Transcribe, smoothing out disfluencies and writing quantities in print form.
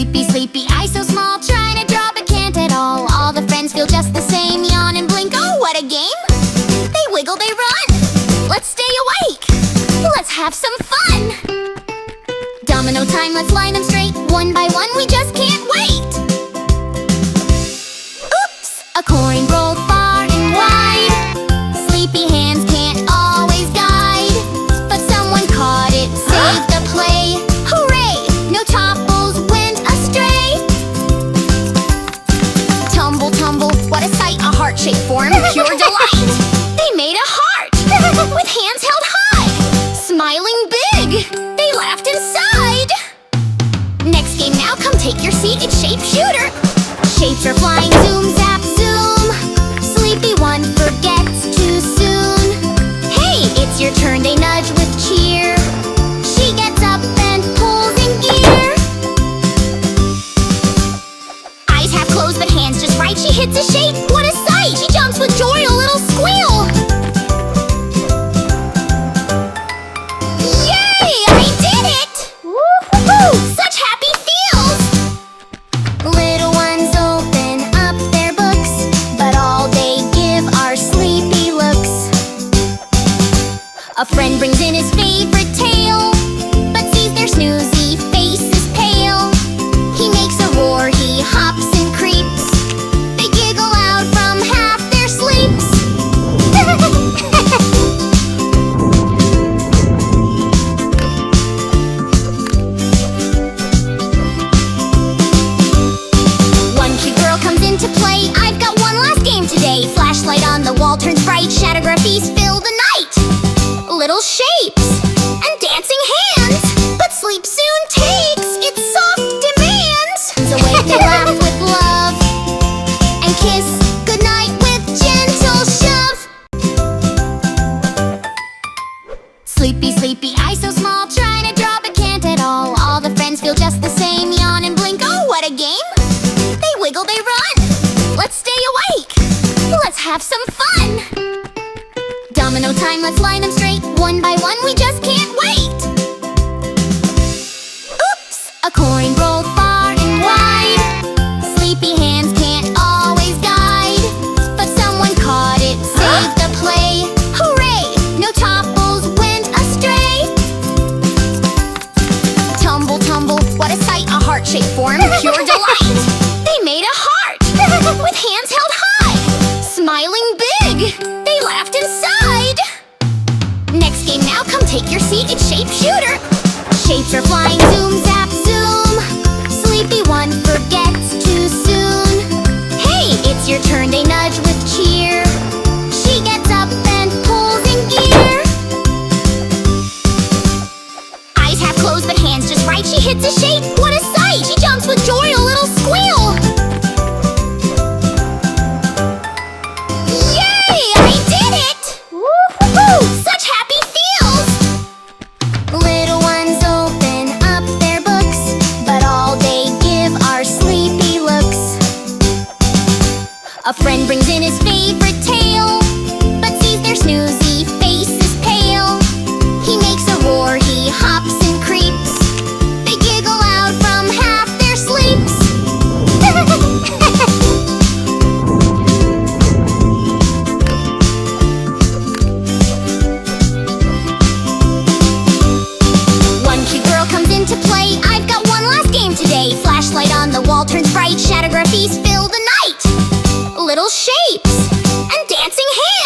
Sleepy, sleepy, eyes so small, trying to draw but can't at all. All the friends feel just the same, yawn and blink. Oh, what a game! They wiggle, they run. Let's stay awake. Let's have some fun. Domino time, let's line them straight. One by one, we just can't wait. Oops! A coin rolled far and wide. Sleepy hands can't always guide, but someone caught it, saved the play. Hooray! No topples went astray. Tumble, tumble, what a sight. A heart-shaped form, pure delight. They made a heart with hands held high, smiling big. They laughed inside. Next game now, come take your seat. It's Shapeshooter. Shapes are flying, zoom, zap, zoom. Sleepy one forgets too soon. Hey, it's your turn, they nudge with cheer. She gets up and pulls in gear. Eyes half closed but hands just right. She hits a shape, what a sight. She jumps with joy, a little squeal. Yay, I did it! Woo-hoo-hoo! Such happy feels! Little ones open up their books, but all they give are sleepy looks. A friend brings in his favorite tale, but sees their snoozy faces pale. He makes a roar, he hops and creeps. They giggle out from half their sleeps. One cute girl comes in to play. I've got one last game today. Flashlight on the wall turns bright. Shadowgraphies fill the night. Little shapes and dancing hands, but sleep soon takes its soft demands. So wake they laugh with love and kiss goodnight with gentle shove. Sleepy, sleepy, eyes so small, trying to draw but can't at all. All the friends feel just the same, yawn and blink. Oh, what a game! They wiggle, they run. Let's stay awake. Let's have some fun. Domino time, let's line them straight. One by one, we just can't wait. Oops! A coin rolled far and wide. Sleepy hands can't always guide, but someone caught it, saved the play. Hooray! No topples went astray. Tumble, tumble, what a sight. A heart-shaped form, pure delight. They made a heart with hands held high, smiling big. They laughed inside. Next game now, come take your seat. It's Shapeshooter. Shapes are flying, zoom, zap, zoom. Sleepy one forgets too soon. Hey, it's your turn, they nudge with cheer. She gets up and pulls in gear. Eyes half closed but hands just right. She hits a shape, what a sight. She jumps with joy, a little squeal. Yay, I did it! Woo-hoo-hoo! Such happy feels! Little ones open up their books, but all they give are sleepy looks. A friend brings in his favorite tale, but sees their snoozy faces pale. He makes a roar, he hops and creeps. They giggle out from half their sleeps. One cute girl comes in to play. I've got one last game today. Flashlight on the wall turns bright. Shadowgraphies fill the night. Little shapes and dancing hands.